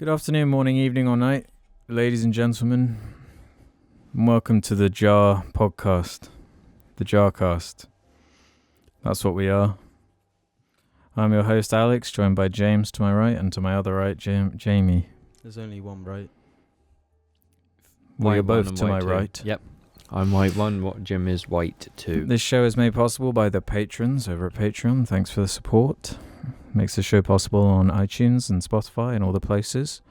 Good afternoon, morning, evening, or night, ladies and gentlemen. And welcome to the JAR podcast, the JARCAST. That's what we are. I'm your host, Alex, joined by James to my right, and to my other right, Jamie. There's only one right. Well, you're both to my right. Yep. I'm white one, Jim is white two. This show is made possible by the patrons over at Patreon. Thanks for the support. Makes the show possible on iTunes and Spotify and all the places.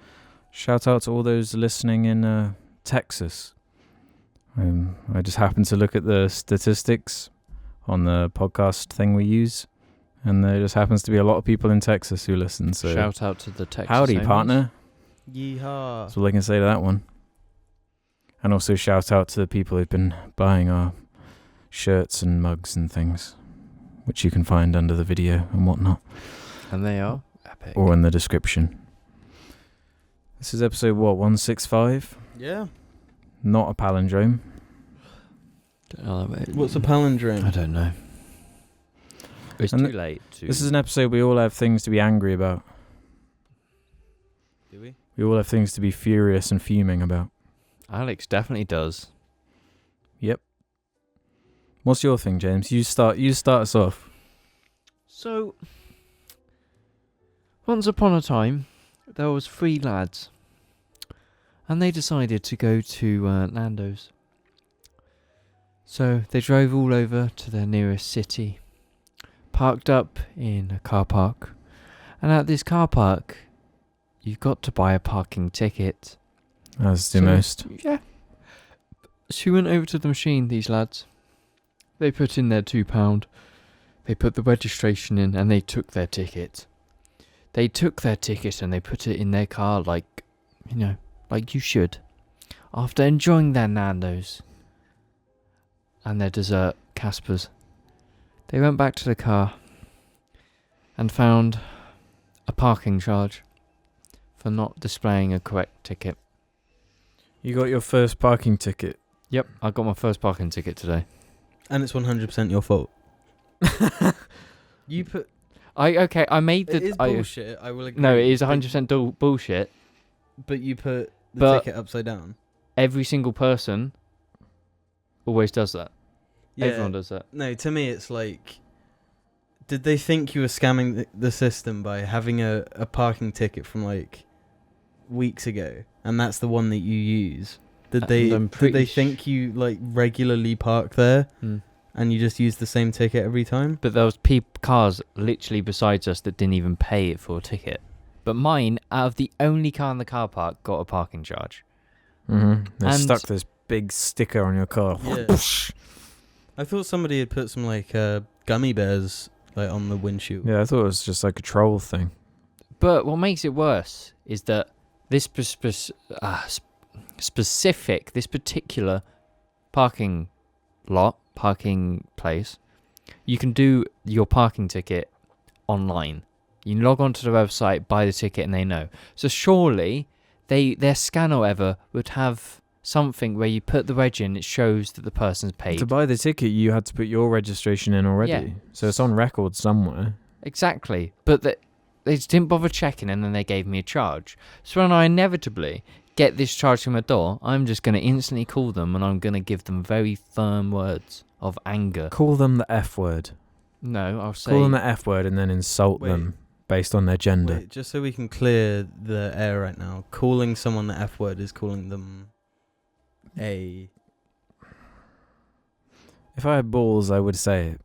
Shout out to all those listening in Texas. I just happened to look at the statistics on the podcast thing we use, and there just happens to be a lot of people in Texas who listen. So shout out to the Texas. Howdy, owners. partner. Yeehaw. That's all I can say to that one. And also shout out to the people who've been buying our shirts and mugs and things, which you can find under the video and whatnot. And they are epic. Or in the description. This is episode, 165? Yeah. Not a palindrome. What's a palindrome? I don't know. It's And too late. This is an episode we all have things to be angry about. Do we? We all have things to be furious and fuming about. Alex definitely does. Yep. What's your thing, James? You start us off. So, once upon a time, there was 3 lads, and they decided to go to Nando's. So they drove all over to their nearest city, parked up in a car park, and at this car park, you've got to buy a parking ticket. As do most. Yeah. So we went over to the machine, these lads. They put in their £2. They put the registration in and they took their ticket. They took their ticket and they put it in their car like you should. After enjoying their Nando's and their dessert, Casper's, they went back to the car and found a parking charge for not displaying a correct ticket. You got your first parking ticket. Yep, I got my first parking ticket today. And it's 100% your fault. You put... I made the... It is bullshit, I will agree. No, it is 100% bullshit. But you put the ticket upside down. Every single person always does that. Yeah. Everyone does that. No, to me it's like... Did they think you were scamming the system by having a parking ticket from like weeks ago? And that's the one that you use? Did they think you like regularly park there? And you just use the same ticket every time? But there was cars literally besides us that didn't even pay it for a ticket. But mine, out of the only car in the car park, got a parking charge. Mm-hmm. They And- stuck this big sticker on your car. Yeah. I thought somebody had put some like gummy bears like on the windshield. Yeah, I thought it was just like a troll thing. But what makes it worse is that this this particular parking place, you can do your parking ticket online. You log onto the website, buy the ticket, and they know. So surely their scan or whatever would have something where you put the reg in, it shows that the person's paid. To buy the ticket, you had to put your registration in already. Yeah. So it's on record somewhere. Exactly. But they just didn't bother checking, and then they gave me a charge. So when I inevitably get this charge from my door, I'm just going to instantly call them, and I'm going to give them very firm words of anger. Call them the F word. No, I'll say... Call them the F word and then insult them based on their gender. Wait, just so we can clear the air right now, calling someone the F word is calling them a... If I had balls, I would say it.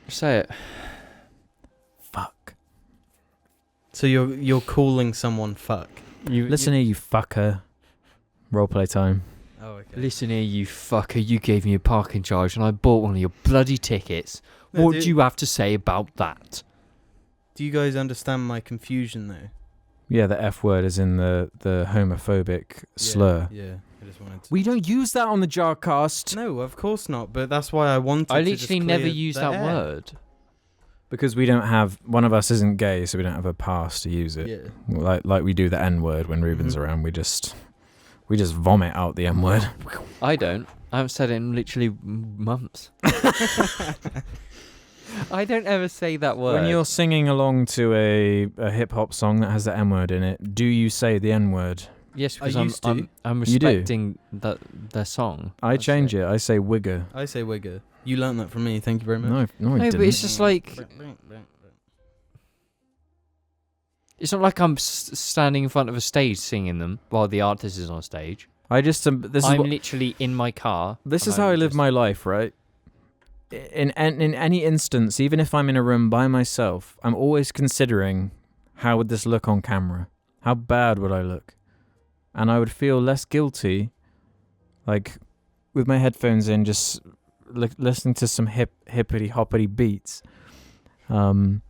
Say it. Fuck. So you're calling someone fuck? Listen here, you fucker. Roleplay time. Oh, okay. Listen here, you fucker. You gave me a parking charge, and I bought one of your bloody tickets. No, What do you have to say about that? Do you guys understand my confusion though? Yeah, the F word is in the homophobic slur. Yeah, I just wanted to... We don't use that on the JARCAST. No, of course not, but that's why I wanted I to just literally never clear used the that air. word. Because we don't have... One of us isn't gay, so we don't have a pass to use it. Yeah. Like we do the N word when Ruben's around. We just vomit out the M word. I don't. I haven't said it in literally months. I don't ever say that word. When you're singing along to a hip hop song that has the N word in it, do you say the N word? Yes, because I used to. I'm You do? respecting their song. I That's change it. I say wigger. I say wigger. You learned that from me. Thank you very much. No, I No, didn't. but it's just like it's not like I'm standing in front of a stage singing them while the artist is on stage. I just I'm literally in my car. This and is how I I'm live just- my life, right? In any instance, even if I'm in a room by myself, I'm always considering how would this look on camera? How bad would I look? And I would feel less guilty, like with my headphones in, just listening to some hippity hoppity beats, and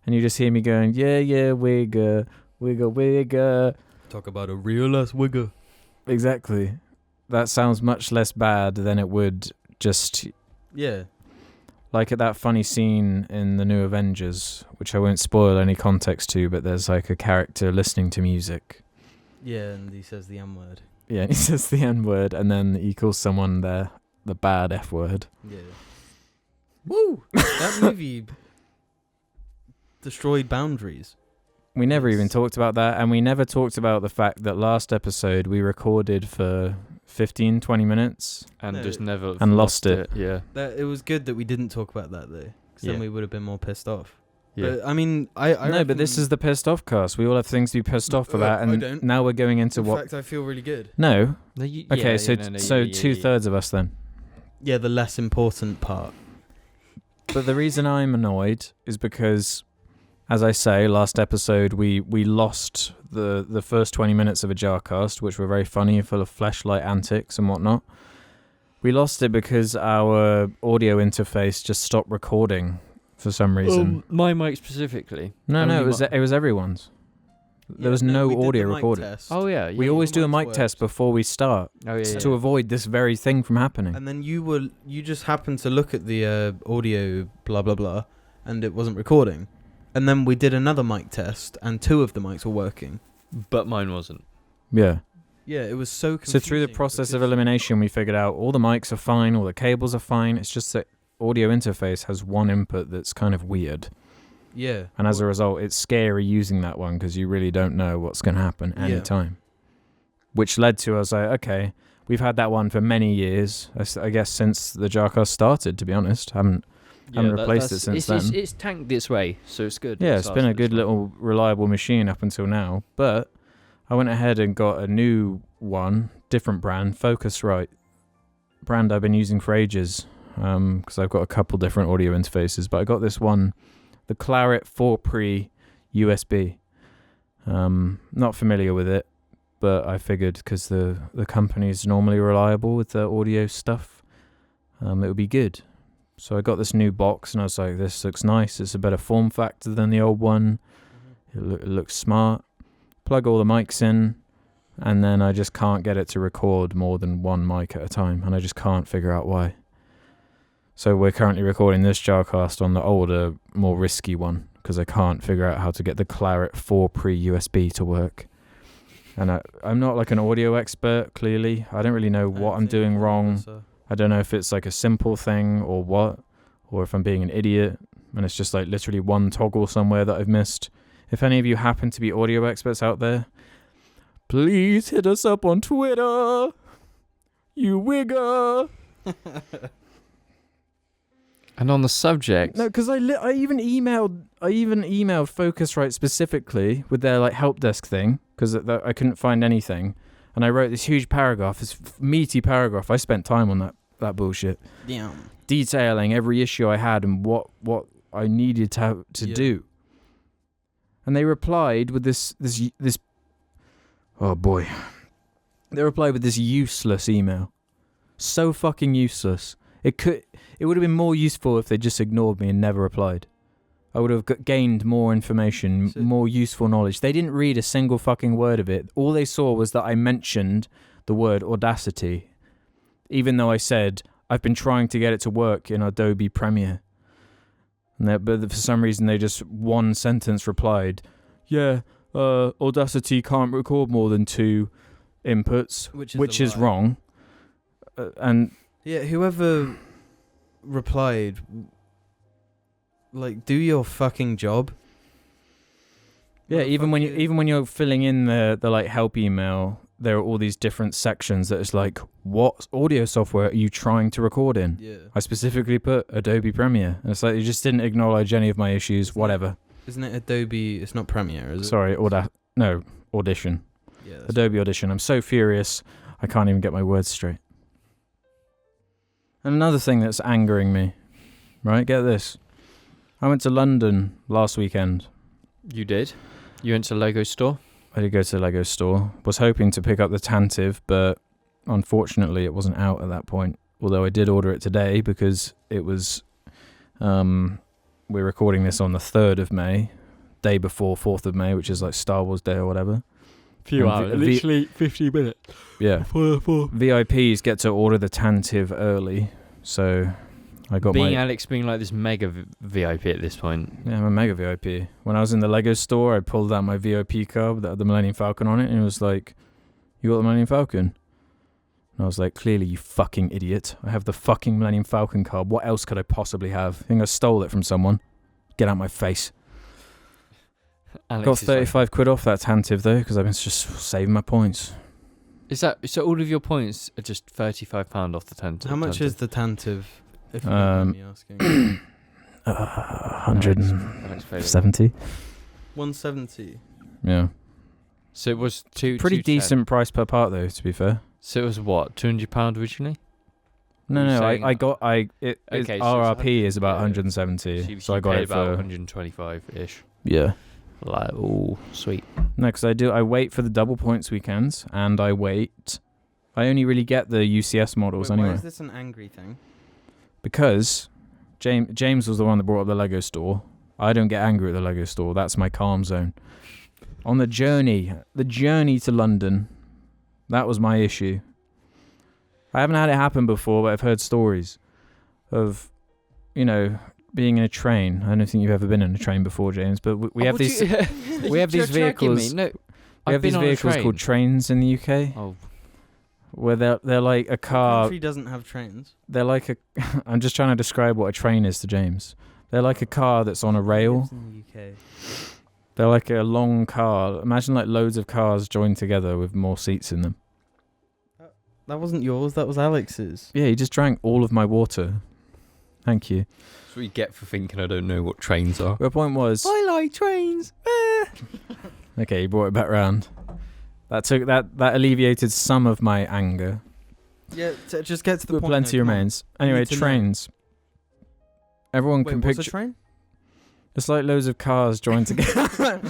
you just hear me going, yeah, wigger, wigger, wigger. Talk about a real ass wigger. Exactly. That sounds much less bad than it would just Yeah. like at that funny scene in the new Avengers, which I won't spoil any context to, but there's like a character listening to music. Yeah, and he says the M word. Yeah, he says the N word, and then he calls someone the bad F word. Yeah. Woo! That movie destroyed boundaries. We never even Yes. talked about that, and we never talked about the fact that last episode we recorded for 15, 20 minutes. and No. just never And lost it. Yeah. That it was good that we didn't talk about that though, 'cause Yeah. then we would have been more pissed off. Yeah. But I mean, I No, but this reckon- is the pissed off cast. We all have things to be pissed off about, I and don't. now we're going into In what? fact, I feel really good. No. No, Okay, yeah, so yeah, no, no, so yeah, yeah, 2/3 of us then. Yeah, the less important part. But the reason I'm annoyed is because, as I say, last episode we lost the first 20 minutes of a JARCAST, which were very funny, full of Fleshlight antics and whatnot. We lost it because our audio interface just stopped recording for some reason. My mic specifically. No, only it was everyone's. There was no we did the audio mic recorded. test, Oh yeah. We yeah, always the do a mics mic test worked. before we start Oh yeah. to avoid this very thing from happening. and then you just happened to look at the audio blah blah blah, and it wasn't recording. And then we did another mic test, and 2 of the mics were working. But mine wasn't. Yeah. Yeah, it was so So confusing. through the process of because- elimination, we figured out all the mics are fine, all the cables are fine. It's just that audio interface has one input that's kind of weird. Yeah. And as a result, it's scary using that one because you really don't know what's going to happen any Yeah. time. Which led to us like, okay, we've had that one for many years. I guess since the JARCAST started, to be honest. Haven't replaced it since then. It's tanked its way, so it's good. Yeah, it's been a good little reliable machine up until now. But I went ahead and got a new one, different brand, Focusrite. Brand I've been using for ages because I've got a couple different audio interfaces. But I got this one, the Claret 4 Pre USB. Not familiar with it, but I figured because the company is normally reliable with the audio stuff, it would be good. So I got this new box and I was like, this looks nice. It's a better form factor than the old one. It looks smart. Plug all the mics in, and then I just can't get it to record more than one mic at a time, and I just can't figure out why. So we're currently recording this JARCAST on the older, more risky one, because I can't figure out how to get the Claret 4 Pre USB to work. And I'm not like an audio expert, clearly. I don't really know what I'm doing wrong. I don't know if it's like a simple thing or what, or if I'm being an idiot and it's just like literally one toggle somewhere that I've missed. If any of you happen to be audio experts out there, please hit us up on Twitter. You wigger. And on the subject, No, because I even emailed Focusrite specifically with their like help desk thing because I couldn't find anything. And I wrote this huge paragraph, this meaty paragraph. I spent time on that bullshit, Damn. detailing every issue I had and what I needed to do. And they replied with this. Oh boy, they replied with this useless email. So fucking useless. It would have been more useful if they just ignored me and never replied. I would have gained more information, more useful knowledge. They didn't read a single fucking word of it. All they saw was that I mentioned the word Audacity, even though I said I've been trying to get it to work in Adobe Premiere. But for some reason, they just one sentence replied, yeah, Audacity can't record more than 2 inputs, which is wrong. And yeah, whoever replied like, do your fucking job. Yeah, even when you're filling in the like help email, there are all these different sections that is like, what audio software are you trying to record in? Yeah. I specifically put Adobe Premiere, and it's like you just didn't acknowledge any of my issues. Whatever. Isn't it Adobe? It's not Premiere, is it? Sorry, Audition. Yeah. Adobe Audition. I'm so furious, I can't even get my words straight. And another thing that's angering me, right? Get this. I went to London last weekend. You did? You went to Lego store? I did go to the Lego store. Was hoping to pick up the Tantive, but unfortunately it wasn't out at that point. Although I did order it today because it was... we're recording this on the 3rd of May, day before 4th of May, which is like Star Wars Day or whatever. Few hours, literally 50 minutes. Yeah. VIPs get to order the Tantive early, so I got Alex being like this mega VIP at this point. Yeah, I'm a mega VIP. When I was in the Lego store, I pulled out my VIP card that had the Millennium Falcon on it, and it was like, "You got the Millennium Falcon?" And I was like, "Clearly, you fucking idiot! I have the fucking Millennium Falcon card. What else could I possibly have? I think I stole it from someone. Get out my face." Alex Got 35 quid off that Tantive though, because I've been just saving my points. Is that so? All of your points are just £35 off the Tantive. How much is the Tantive? If you don't mind me asking. 170. 170. Yeah. So it was two. Pretty decent price per part though, to be fair. So it was what, £200 originally? No, saying- RRP is about 170, so I got it about for 125-ish. yeah. Like, oh, sweet. No, because I wait for the double points weekends, and I only really get the UCS models anyway. Why is this an angry thing? Because James was the one that brought up the Lego store. I don't get angry at the Lego store. That's my calm zone. On the journey to London, that was my issue. I haven't had it happen before, but I've heard stories of, being in a train. I don't think you've ever been in a train before, James, but we have these we have these vehicles. No, we have these vehicles called trains in the UK. Oh, where they're like a The car. country doesn't have trains. They're like a. I'm just trying to describe what a train is to James. They're like a car that's on a rail. In the UK. They're like a long car. Imagine like loads of cars joined together with more seats in them. That wasn't yours. That was Alex's. Yeah, he just drank all of my water. Thank you. that's what you get for thinking I don't know what trains are. The point was. I like trains. Okay, he brought it back round. That alleviated some of my anger. Yeah, just get to the But point. plenty remains. Anyway, need to know. trains. Everyone Wait, can what's picture. a train? It's like loads of cars joined together.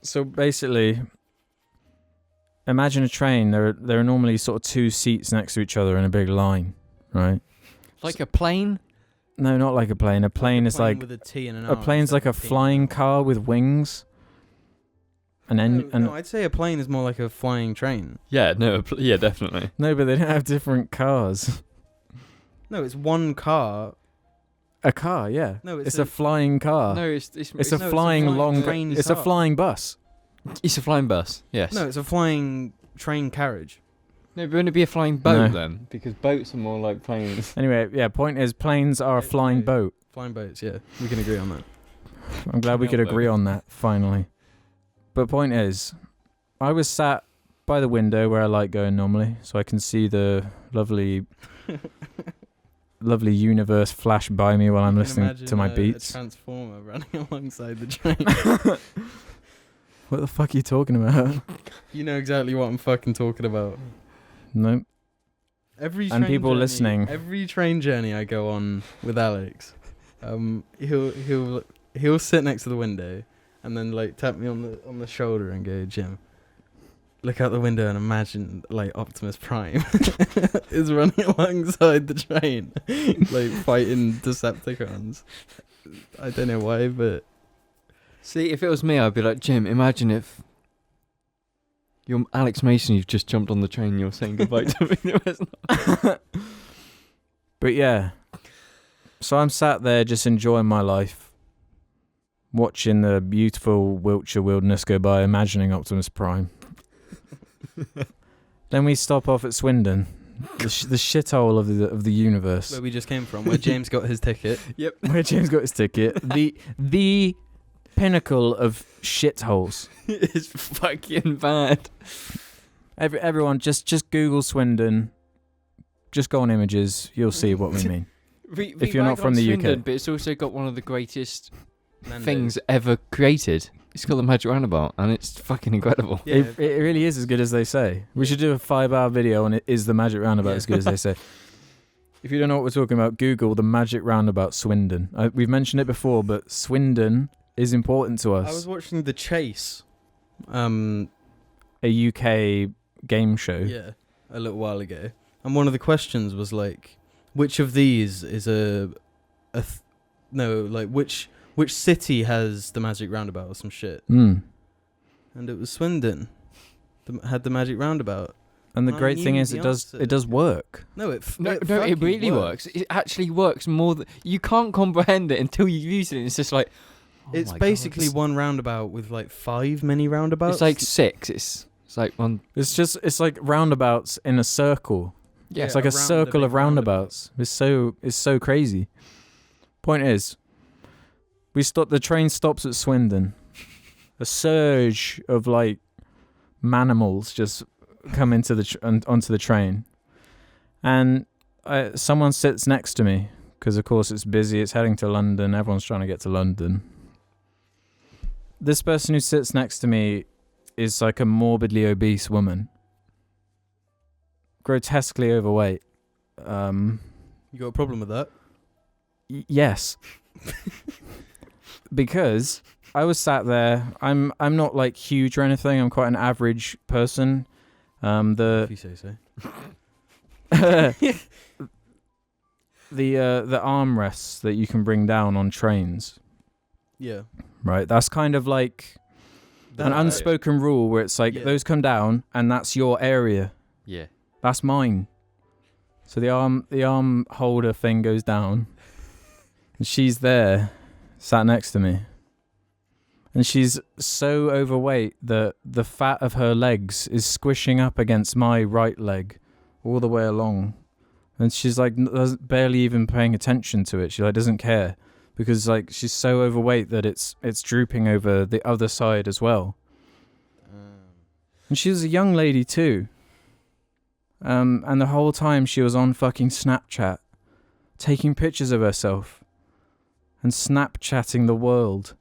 So basically, imagine a train. There are normally sort of two seats next to each other in a big line, right? Like a plane? No, not like a plane. A plane is like with a T and an a R plane's instead like a of T and flying R. car with wings. No, I'd say a plane is more like a flying train. Yeah, no, yeah, definitely. No, but they don't have different cars. No, it's one car. A car, yeah. No, It's a flying car. No, it's It's a no, flying flying long. train It's a car. flying bus. It's a flying bus. Yes. No, it's a flying train carriage. No, but wouldn't it be a flying boat No. then? Because boats are more like planes. Anyway, yeah. Point is, planes are a flying Okay. boat. Flying boats, yeah. We can agree on that. I'm glad we could Can't agree vote. on that finally. But point is, I was sat by the window where I like going normally, so I can see the lovely, lovely universe flash by me while I'm You can listening to my imagine beats. A transformer running alongside the train. What the fuck are you talking about? You know exactly what I'm fucking talking about. No. Every And train people journey, listening. Every train journey I go on with Alex, he'll sit next to the window and then like tap me on the shoulder and go, Jim, look out the window and imagine like Optimus Prime is running alongside the train, like fighting Decepticons. I don't know why, but See, if it was me, I'd be like, Jim, imagine if you're Alex Mason, you've just jumped on the train and you're saying goodbye to me. But yeah. So I'm sat there just enjoying my life, watching the beautiful Wiltshire wilderness go by, imagining Optimus Prime. Then we stop off at Swindon, the shithole of the universe. Where we just came from, where James got his ticket. Yep. Where James got his ticket. The pinnacle of shitholes. It's fucking bad. Everyone, just Google Swindon. Just go on images. You'll see what we mean. If you're not from the Swindon, UK. but it's also got one of the greatest Nando's. things ever created. It's got the Magic Roundabout, and it's fucking incredible. Yeah. It really is as good as they say. We should do a 5-hour video on it. Is the Magic Roundabout as good as they say? If you don't know what we're talking about, Google the Magic Roundabout Swindon. We've mentioned it before, but Swindon is important to us. I was watching The Chase. A UK game show. Yeah, a little while ago. And one of the questions was like, which of these is which city has the Magic Roundabout or some shit? Mm. And it was Swindon. Had the Magic Roundabout. And the I great thing knew is, the it does answer. work. No, it It really works. It actually works more than you can't comprehend it until you use it. It's just like It's my basically God. one roundabout with like 5 mini roundabouts. It's like 6. It's like one. It's like roundabouts in a circle. Yeah, It's like a around a circle big of roundabouts. It's so crazy. Point is, the train stops at Swindon. A surge of like manimals just come into onto the train, and someone sits next to me because of course it's busy. It's heading to London. Everyone's trying to get to London. This person who sits next to me is like a morbidly obese woman, grotesquely overweight. You got a problem with that? Yes. Because I was sat there. I'm not like huge or anything. I'm quite an average person. If you say so. The armrests that you can bring down on trains, Yeah. right? That's kind of like an unspoken rule where it's like those come down and that's your area. Yeah. That's mine. So the arm holder thing goes down, and she's there, sat next to me. And she's so overweight that the fat of her legs is squishing up against my right leg all the way along. And she's like barely even paying attention to it. She like doesn't care because like she's so overweight that it's drooping over the other side as well. And she was a young lady too. And the whole time she was on fucking Snapchat, taking pictures of herself and Snapchatting the world.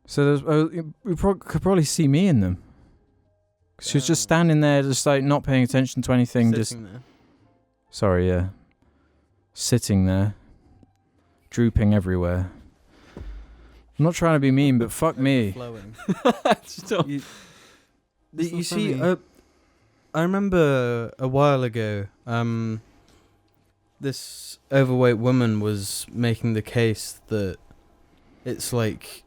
So you could probably see me in them. She was just standing there, just like not paying attention to anything. Sitting there. Sorry, yeah. Sitting there, drooping everywhere. I'm not trying to be mean, but fuck me. Flowing. Stop. You see, I remember a while ago, this overweight woman was making the case that it's like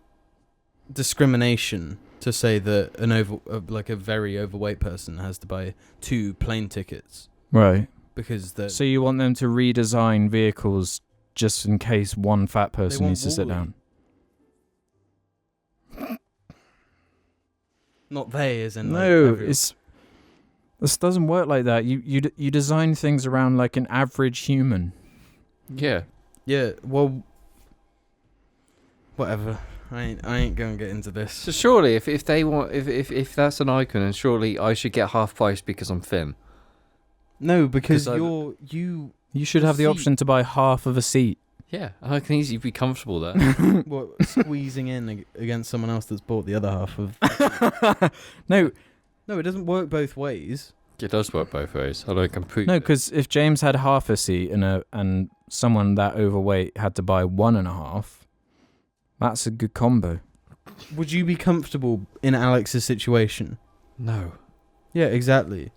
discrimination to say that a very overweight person has to buy 2 plane tickets Right. because So you want them to redesign vehicles just in case one fat person want needs to sit Wall-E. down? not they as in No, like this doesn't work like that. You design things around like an average human. Yeah. yeah, well, whatever. I ain't gonna get into this. So surely, if they want, if that's an icon, then surely I should get half price because I'm thin. No, because 'Cause you You should have the seat. option to buy half of a seat. Yeah, I can easily be comfortable there. what, squeezing in against someone else that's bought the other half of. No, No, it doesn't work both ways. It does work both ways. I can prove no, it. because if James had half a seat and someone that overweight had to buy 1.5, that's a good combo. Would you be comfortable in Alex's situation? No. Yeah, exactly.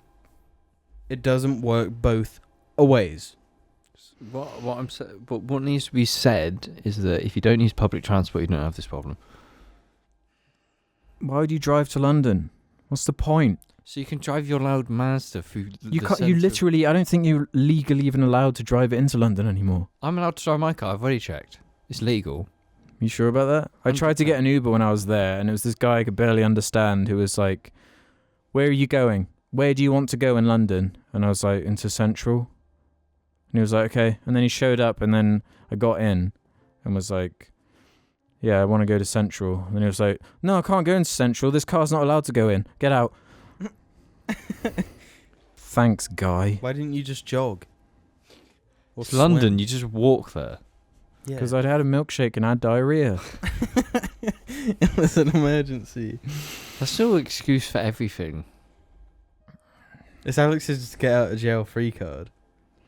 It doesn't work both ways. But what needs to be said is that if you don't use public transport, you don't have this problem. Why would you drive to London? What's the point? So you can drive your loud Mazda through. You can't. You literally. I don't think you're legally even allowed to drive it into London anymore. I'm allowed to drive my car. I've already checked. It's legal. You sure about that? I tried to get an Uber when I was there, and it was this guy I could barely understand who was like, "Where are you going? where do you want to go in London? And I was like, into Central. And he was like, okay. And then he showed up, and then I got in and was like, yeah, I want to go to Central. And he was like, no, I can't go into Central. This car's not allowed to go in. Get out. Thanks, guy. Why didn't you just jog? Or It's London. swim? You just walk there. Yeah. Because I'd had a milkshake and had diarrhea. It was an emergency. That's no excuse for everything. It's Alex's get out of jail free card.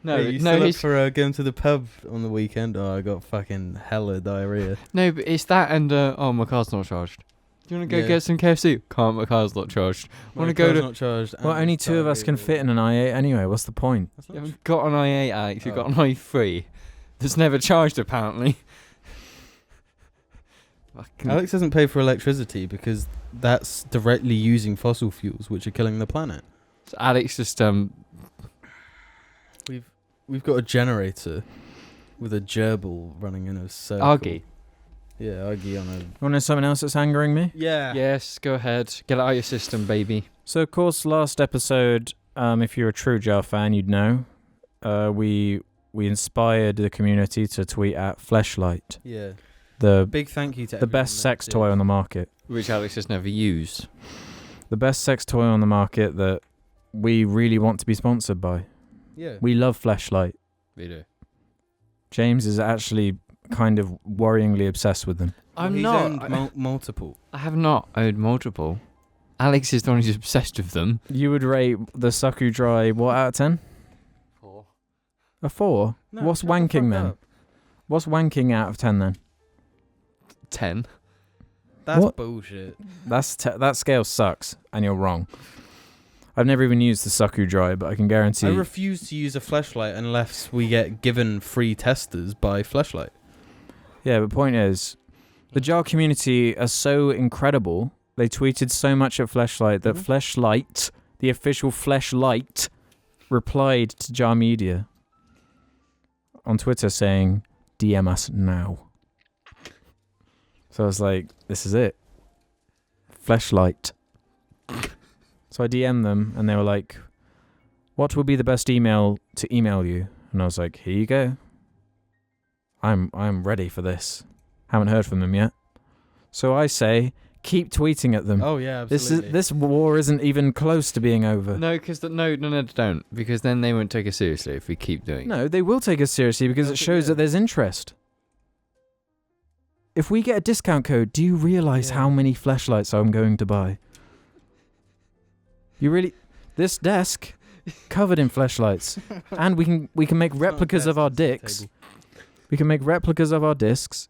No, Hey, you no, still up it's, for going to the pub on the weekend? Oh, I got fucking hella diarrhea. no, but it's that and oh, my car's not charged. Do you want to go Yeah. get some KFC? Can't. My car's not charged. My Want to go car's to? not charged. Well, and only it's two of us can diarrhea. fit in an i8 anyway. What's the point? That's You not haven't got an i8, Alex. You've got Oh. an i3 that's never charged apparently. Fucking- Alex doesn't pay for electricity because that's directly using fossil fuels, which are killing the planet. Alex just We've got a generator with a gerbil running in a circle. argy. Yeah, argy on a. Want to know something else that's angering me? Yeah. Yes, go ahead. Get it out of your system, baby. So, of course, last episode, if you're a true Jar fan, you'd know, we inspired the community to tweet at Fleshlight, Yeah. the Big thank you to the best sex toy on the market. Which Alex has never used. The best sex toy on the market that we really want to be sponsored by. Yeah. We love Fleshlight. We do. James is actually kind of worryingly obsessed with them. I'm He's not. owned multiple. I have not owned multiple. Alex is the one who's obsessed with them. You would rate the Sucku Dry what out of 10? 4. A 4? No, What's shut the wanking fuck then? up. What's wanking out of 10 then? 10. That's What? bullshit. That scale sucks, and you're wrong. I've never even used the Sucku Dry, but I can guarantee. I refuse to use a Fleshlight unless we get given free testers by Fleshlight. Yeah, but point is, the Jar community are so incredible. They tweeted so much at Fleshlight that Mhm. Fleshlight, the official Fleshlight, replied to Jar Media on Twitter saying, "DM us now." So I was like, "This is it, Fleshlight." So I DM'd them, and they were like, "What would be the best email to email you?" And I was like, "Here you go. I'm ready for this. Haven't heard from them yet." So I say, keep tweeting at them. Oh yeah, absolutely. This war isn't even close to being over. No, because no, don't. Because then they won't take us seriously if we keep doing it. No, they will take us seriously because it Okay, shows yeah. that there's interest. If we get a discount code, do you realise Yeah. how many Fleshlights I'm going to buy? You really... This desk, covered in Fleshlights. And we can make It's not a replicas desk, of our it's a dicks. table. We can make replicas of our discs.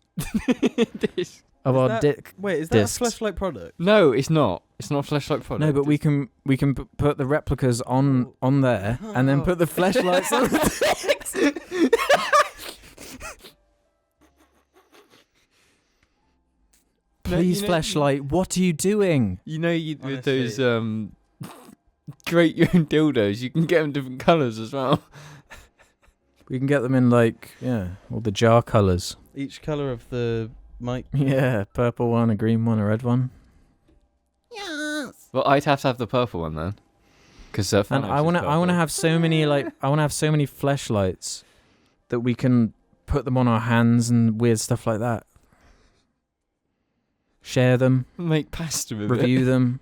This- Of Is our that- dick... Wait, is Discs. that a Fleshlight product? No, it's not. It's not a Fleshlight product. No, but we can put the replicas on there and then put the Fleshlights on the dicks. No, Please, you know- Fleshlight, what are you doing? You know, with Honestly. those create your own dildos, you can get them different colours as well. We can get them in all the jar colours. Each color of the mic. Yeah, purple one, a green one, a red one. Well, I'd have to have the purple one then, because And I want to have so many Fleshlights that we can put them on our hands and weird stuff like that. Share them, make pasta with review them,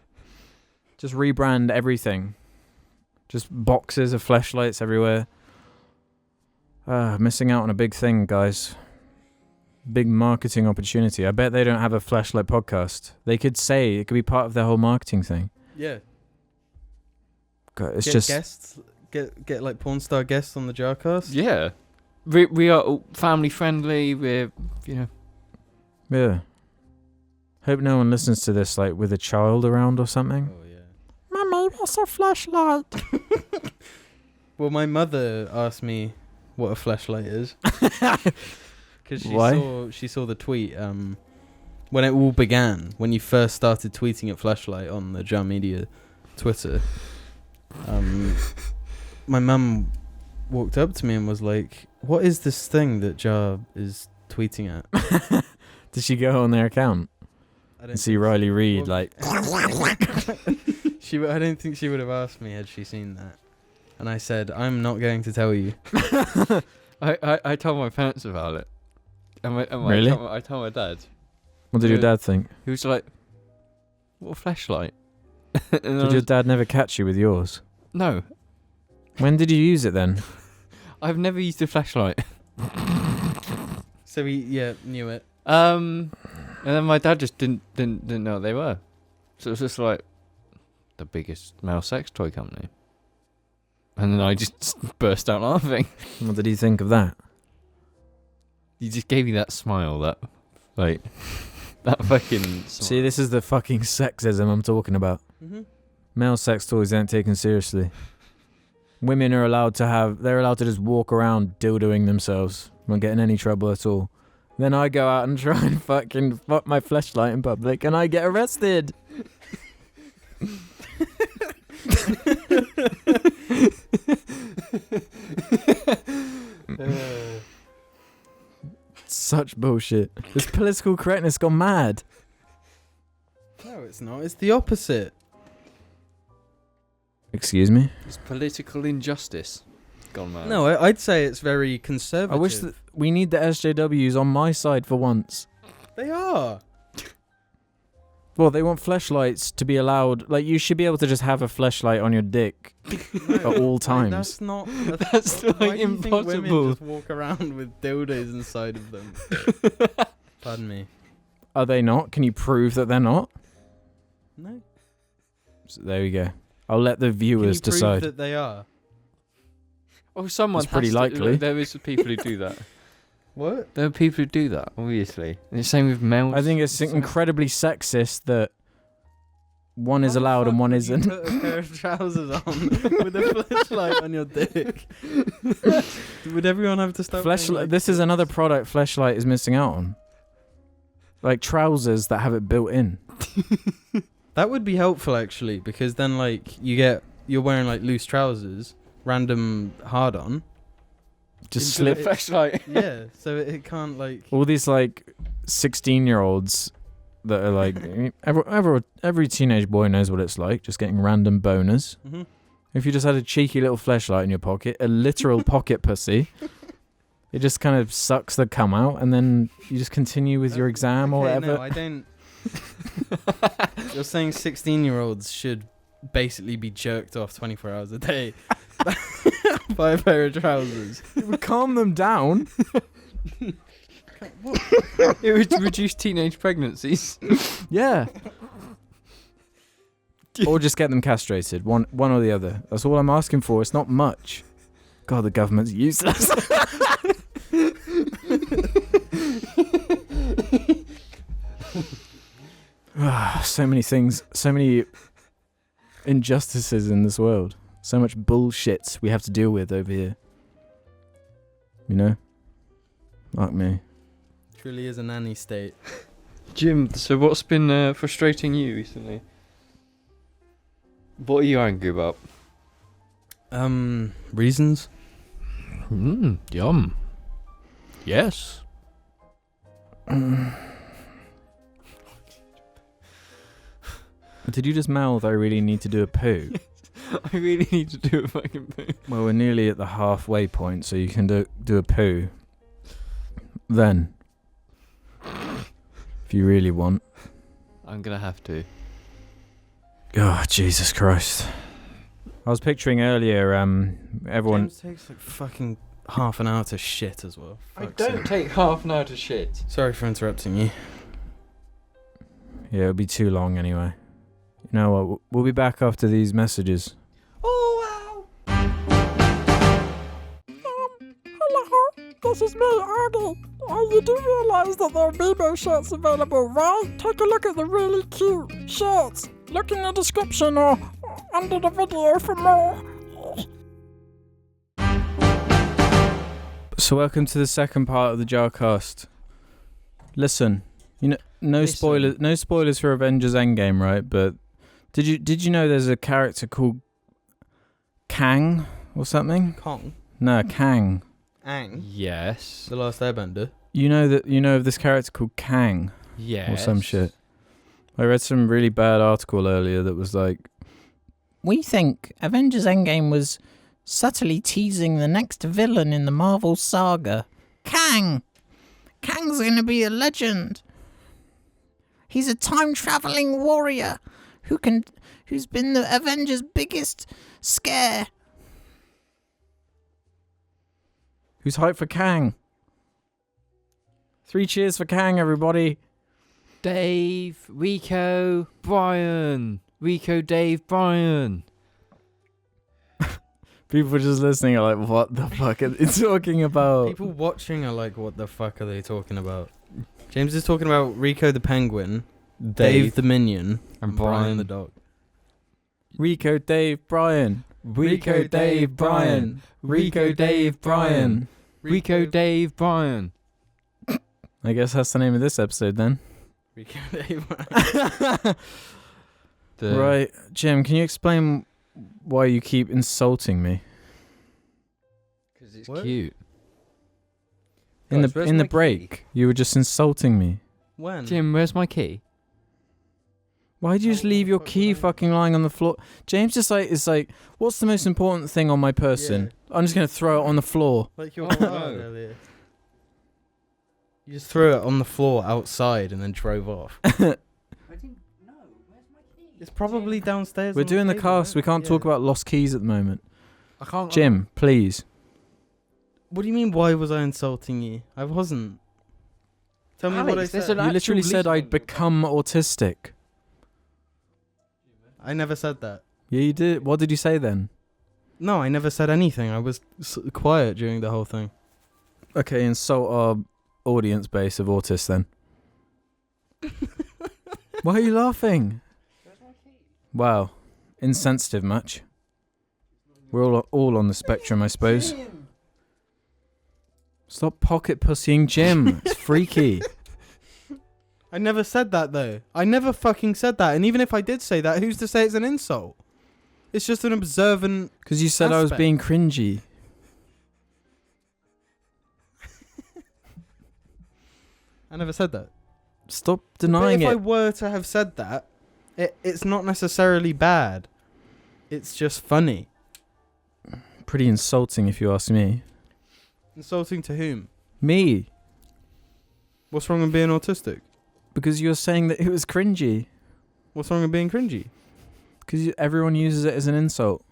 just rebrand everything. Just boxes of Fleshlights everywhere. Missing out on a big thing, guys. Big marketing opportunity. I bet they don't have a Fleshlight podcast. They could say it could be part of their whole marketing thing. Yeah. God, it's Get just guests. Get like porn star guests on the JARCAST. Yeah, we are all family friendly. We're yeah. Hope no one listens to this like with a child around or something. Oh yeah. Mummy, what's a Fleshlight? Well, my mother asked me what a Fleshlight is because she saw the tweet when it all began, when you first started tweeting at Fleshlight on the Jar Media Twitter. My mum walked up to me and was like, "What is this thing that Jar is tweeting at?" Did she go on their account I don't and see think so. Riley Reid Well, like? I don't think she would have asked me had she seen that. And I said, I'm not going to tell you. I told my parents about it. Really? I told my dad. What did your dad think? He was like, "What a flashlight?" Did your dad never catch you with yours? No, When did you use it then? I've never used a flashlight. So he knew it. And then my dad just didn't know what they were. So it was just like the biggest male sex toy company. And then I just burst out laughing. What did he think of that? He just gave me that smile, that fucking smile. See, this is the fucking sexism I'm talking about. Mm-hmm. Male sex toys aren't taken seriously. Women are they're allowed to just walk around dildoing themselves, won't get in any trouble at all. Then I go out and try and fucking fuck my fleshlight in public and I get arrested. Such bullshit. This political correctness gone mad. No, it's not. It's the opposite. Excuse me? It's political injustice gone mad. No, I'd say it's very conservative. I wish that we need the SJWs on my side for once. They are. Well, they want fleshlights to be allowed. Like, you should be able to just have a fleshlight on your dick at all times. That's not. That's why like do you think women impossible. just walk around with dildos inside of them? Pardon me. Are they not? Can you prove that they're not? No. So there we go. I'll let the Can you viewers prove decide. that they are? Oh, someone It's pretty has to- likely. There is people who do that. What? There are people who do that, obviously. And the same with males. I think it's incredibly sexist that one is allowed and one isn't. You put a pair of trousers on with a flashlight on your dick. Would everyone have to start? Fleshlight. This is another product Fleshlight is missing out on. Like trousers that have it built in. That would be helpful actually, because then like you're wearing like loose trousers, random hard on. Just Into slip. the flashlight. Yeah, so it can't like. All these like 16-year-olds that are like every teenage boy knows what it's like, just getting random boners. Mm-hmm. If you just had a cheeky little fleshlight in your pocket, a literal pocket pussy, it just kind of sucks the cum out, and then you just continue with your exam or whatever. No, I don't. You're saying 16-year-olds should basically be jerked off 24 hours a day by a pair of trousers. It would calm them down. It would reduce teenage pregnancies. Yeah. Or just get them castrated. One or the other. That's all I'm asking for. It's not much. God, the government's useless. So many things, so many injustices in this world. So much bullshit we have to deal with over here. You know? Fuck me. Truly is a nanny state. Jim, so what's been frustrating you recently? What are you angry about? Reasons? Yum. Yes. Did you just mouth, I really need to do a poo? I really need to do a fucking poo. Well, we're nearly at the halfway point, so you can do a poo. Then. If you really want. I'm gonna have to. Oh, Jesus Christ. I was picturing earlier, everyone... James takes like fucking half an hour to shit as well. I Fuck's don't sake. take half an hour to shit. Sorry for interrupting you. Yeah, it'll be too long anyway. You know what? We'll be back after these messages. Oh Hello, this is me, Arnie. You do realise that there are Bebo shirts available, right? Take a look at the really cute shirts. Look in the description or under the video for more. So welcome to the second part of the JARCAST. Listen, you know, no spoilers for Avengers Endgame, right? But did you know there's a character called Kang or something? Kong? No, Kang. Aang? Yes. The Last Airbender? You know of this character called Kang Yes. or some shit. I read some really bad article earlier that was like We think Avengers Endgame was subtly teasing the next villain in the Marvel saga. Kang! Kang's gonna be a legend. He's a time-traveling warrior who's been the Avengers' biggest scare. Who's hyped for Kang? 3 cheers for Kang, everybody. Dave, Rico, Brian. Rico, Dave, Brian. People just listening are like, what the fuck are they talking about? People watching are like, what the fuck are they talking about? James is talking about Rico the penguin, Dave the minion, and Brian the dog. Rico, Dave, Brian. Rico, Dave, Brian. Rico, Dave, Brian. Rico, Dave, Brian. I guess that's the name of this episode then. Rico, Dave, Brian. Right, Jim, can you explain why you keep insulting me? Because it's What? cute. In Guys, where's the my key? break, you were just insulting me. When? Jim, where's my key? Why'd you just leave your key fucking lying on the floor? James just is like, what's the most important thing on my person? I'm just gonna throw it on the floor. Like your Oh, car no. earlier. You just threw it on the floor outside and then drove off. It's probably downstairs. We're on doing the table, cast. We can't yeah. talk about lost keys at the moment. I can't. Jim, please. What do you mean? Why was I insulting you? I wasn't. Tell me what I Alex, there's said. an You literally actual said leaf I'd on become autistic. I never said that. Yeah, you did. What did you say then? No, I never said anything. I was quiet during the whole thing. Okay, insult our audience base of autists then. Why are you laughing? Wow, insensitive much. We're all on the spectrum, I suppose. Stop pocket pussying Jim. It's freaky. I never said that though. I never fucking said that. And even if I did say that, who's to say it's an insult? It's just an observant. Because you said I was Aspect. being cringy. I never said that. Stop denying but if I it. were to have said that, it's not necessarily bad. It's just funny. Pretty insulting if you ask me. Insulting to whom? Me. What's wrong with being autistic? Because you're saying that it was cringy. What's wrong with being cringy? Because everyone uses it as an insult.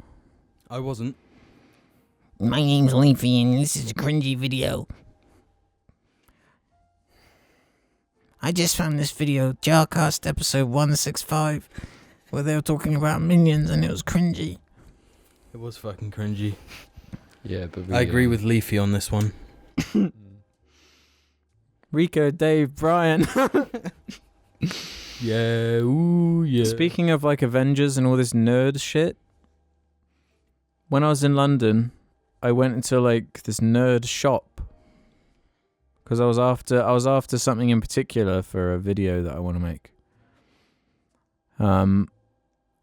I wasn't. My name's Leafy and this is a cringy video. I just found this video, JARCAST episode 165, where they were talking about minions and it was cringy. It was fucking cringy. Yeah, but I agree with Leafy on this one. Rico, Dave, Brian. Yeah, ooh, yeah. Speaking of like Avengers and all this nerd shit, when I was in London, I went into like this nerd shop because I was after something in particular for a video that I want to make.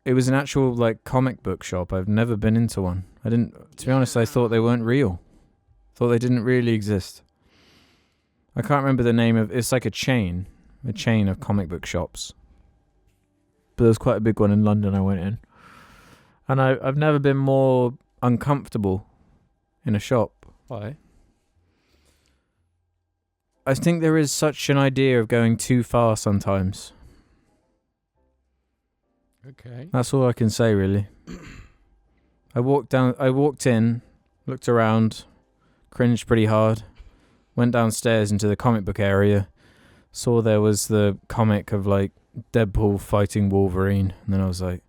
It was an actual like comic book shop. I've never been into one. To be honest, I thought they weren't real. Thought they didn't really exist. I can't remember the name of. It's like a chain of comic book shops. But there was quite a big one in London. I went in, and I've never been more uncomfortable in a shop. Why? I think there is such an idea of going too far sometimes. Okay. That's all I can say, really. I walked in, looked around, cringed pretty hard, went downstairs into the comic book area, saw there was the comic of like Deadpool fighting Wolverine, and then I was like,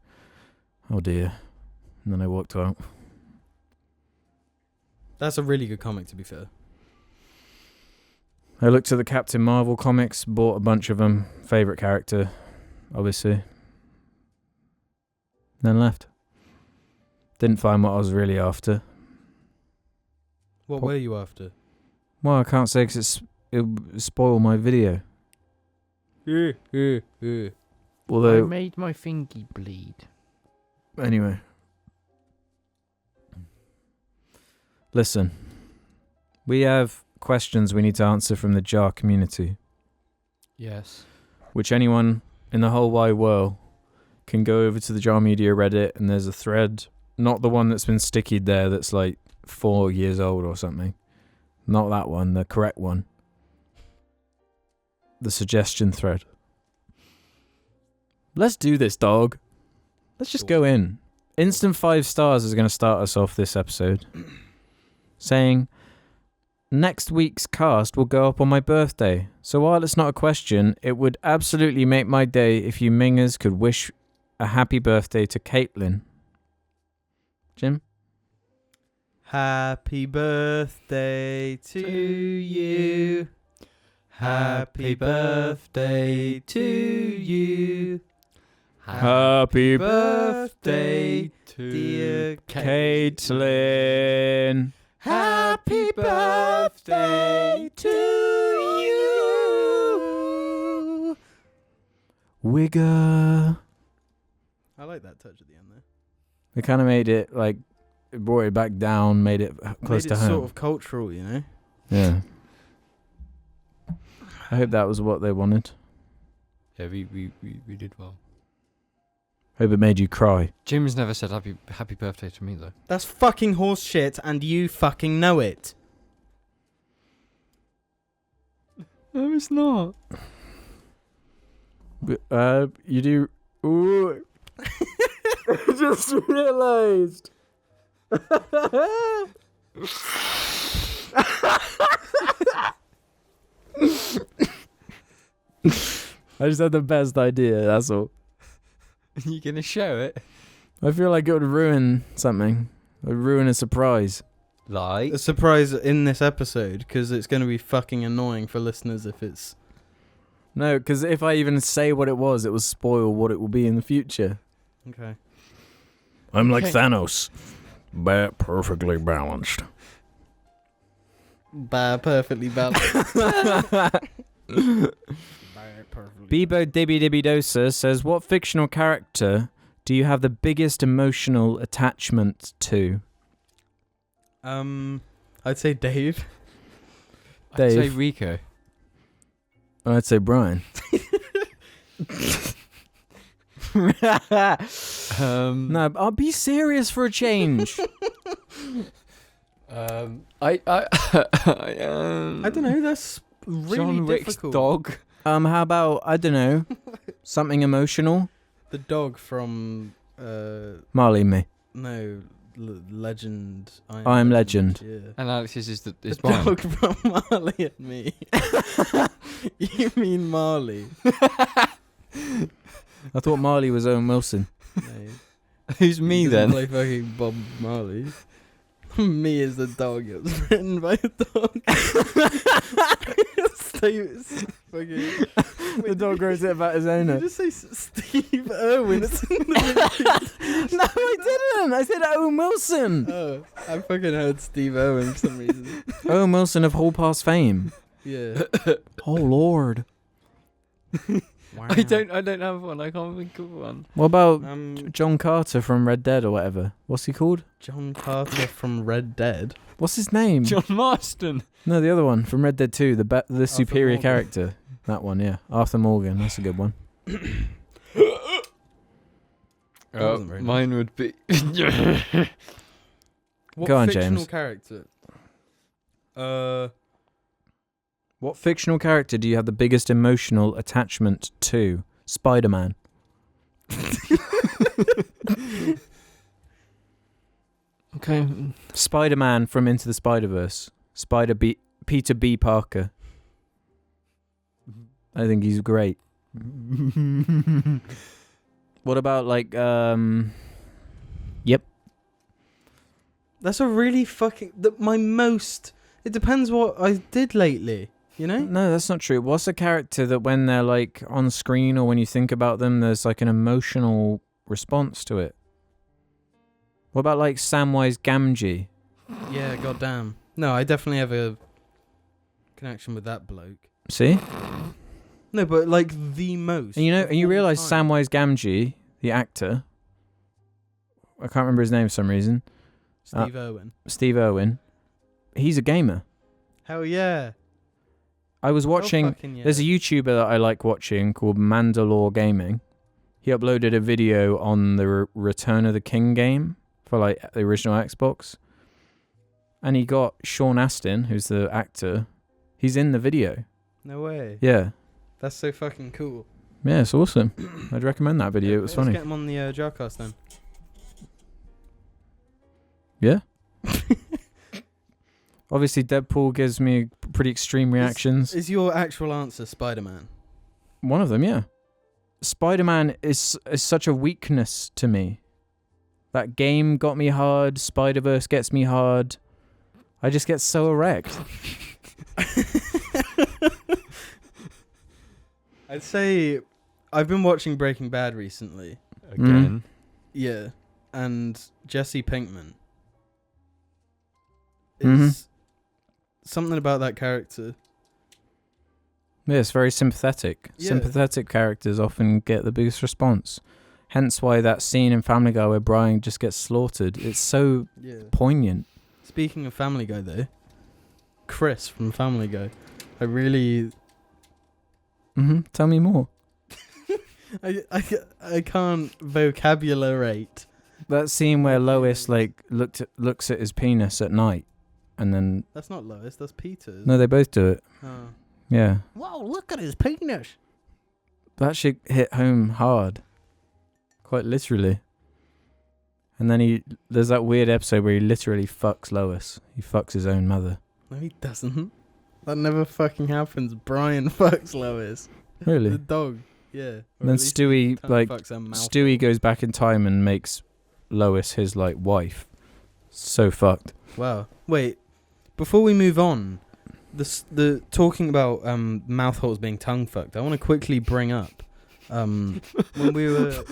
oh dear. And then I walked out. That's a really good comic, to be fair. I looked at the Captain Marvel comics, bought a bunch of them, favourite character, obviously. Then left. Didn't find what I was really after. What were you after? Well, I can't say because it would spoil my video. I Although, made my thingy bleed. anyway. Listen. We have questions we need to answer from the JAR community, Yes. which anyone in the whole wide world can go over to the Jar Media Reddit and there's a thread, not the one that's been stickied there that's like 4 years old or something. Not that one, the correct one. The suggestion thread. Let's do this, dog. Let's just go in. Instant 5 stars is going to start us off this episode. Saying, next week's cast will go up on my birthday. So while it's not a question, it would absolutely make my day if you mingers could wish a happy birthday to Caitlin. Jim? Happy birthday to you. Happy birthday to you. Happy birthday, dear Caitlin. Happy birthday to you. Wigger. I like that touch at the end there. They kind of made it like, it brought it back down, made it close to home. Sort of cultural, you know? Yeah. I hope that was what they wanted. Yeah, we did well. Hope it made you cry. Jim's never said happy birthday to me, though. That's fucking horse shit, and you fucking know it. No, it's not. You do... Ooh. I just realised. I just had the best idea, that's all. You gonna show it? I feel like it would ruin something. It would ruin a surprise. Like? A surprise in this episode, because it's going to be fucking annoying for listeners if it's... No, because if I even say what it was, it will spoil what it will be in the future. Okay. I'm like Thanos. Perfectly balanced. Perfectly balanced. Bebo Dibby Dibby Dosa says, what fictional character do you have the biggest emotional attachment to? I'd say Dave. I'd say Dave. Rico. I'd say Brian. No, I'll be serious for a change. I don't know, that's really John Wick's difficult. dog. How about, I don't know, something emotional? The dog from... Marley and me. No, Legend. I Am Legend. Yeah. And Alex's is The Brian. dog from Marley and me. You mean Marley? I thought Marley was Owen Wilson. No. Who's me He doesn't then? play fucking Bob Marley. Me is the dog. It was written by a dog. The dog wrote it about his Did owner. you just say Steve Irwin? It's in the No, I didn't. I said Owen Wilson. Oh, I fucking heard Steve Irwin for some reason. Owen Wilson of Hall Pass fame. Yeah. Oh Lord. Wow. I don't have one. I can't think of one. What about Um, John Carter from Red Dead or whatever? What's he called? John Carter from Red Dead. What's his name? John Marston. No, the other one from Red Dead 2, the superior Morgan. character. That one, yeah. Arthur Morgan, that's a good one. wasn't very nice. Mine would be. What Go on, fictional James. character? What fictional character do you have the biggest emotional attachment to? Spider-Man. Okay. Spider-Man from Into the Spider-Verse. Peter B. Parker. I think he's great. What about like Yep. That's a really fucking... my most... It depends what I did lately, you know? No, that's not true. What's a character that when they're like on screen or when you think about them, there's like an emotional response to it? What about like Samwise Gamgee? Yeah, goddamn. No, I definitely have a connection with that bloke. See? No, but like the most. And you know, of and you all realise time. Samwise Gamgee, the actor, I can't remember his name for some reason, Steve Irwin. Steve Irwin, he's a gamer. Hell yeah. I was watching, Fucking yeah. there's a YouTuber that I like watching called Mandalore Gaming. he uploaded a video on the Return of the King game for like the original Xbox. And he got Sean Astin, who's the actor. He's in the video. No way. Yeah. That's so fucking cool. Yeah, it's awesome. I'd recommend that video. It was funny. Let's get him on the JARCAST then. Yeah. Obviously, Deadpool gives me pretty extreme reactions. Is your actual answer Spider-Man? One of them, yeah. Spider-Man is such a weakness to me. That game got me hard. Spider-Verse gets me hard. I just get so erect. I'd say I've been watching Breaking Bad recently. Again. Yeah. And Jesse Pinkman is something about that character. Yeah, it's very sympathetic. Yeah. Sympathetic characters often get the biggest response. Hence why that scene in Family Guy where Brian just gets slaughtered, it's so poignant. Speaking of Family Guy, though, Chris from Family Guy, I really... Tell me more. I can't vocabulate. That scene where Lois like looks at his penis at night, and then... That's not Lois, that's Peter. No, they both do it. Oh. Yeah. Whoa, look at his penis. That shit hit home hard. Quite literally. And then there's that weird episode where he literally fucks Lois. He fucks his own mother. No, he doesn't. That never fucking happens. Brian fucks Lois. Really? The dog. Yeah. And then Stewie goes back in time and makes Lois his like wife. So fucked. Wow. Wait. Before we move on, the talking about mouth holes being tongue fucked, I want to quickly bring up when we were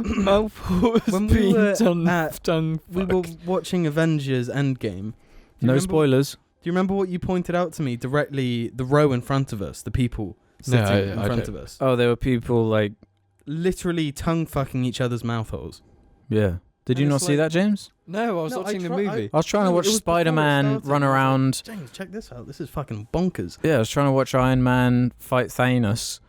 mouth holes being tongue we were watching Avengers Endgame. No spoilers. Do you remember what you pointed out to me directly? The row in front of us, the people sitting in front of us. Oh, there were people like literally tongue fucking each other's mouth holes. Yeah. Did you not see that, James? No, I was watching the movie. I was trying to watch Spider-Man run around. Like, James, check this out. This is fucking bonkers. Yeah, I was trying to watch Iron Man fight Thanos,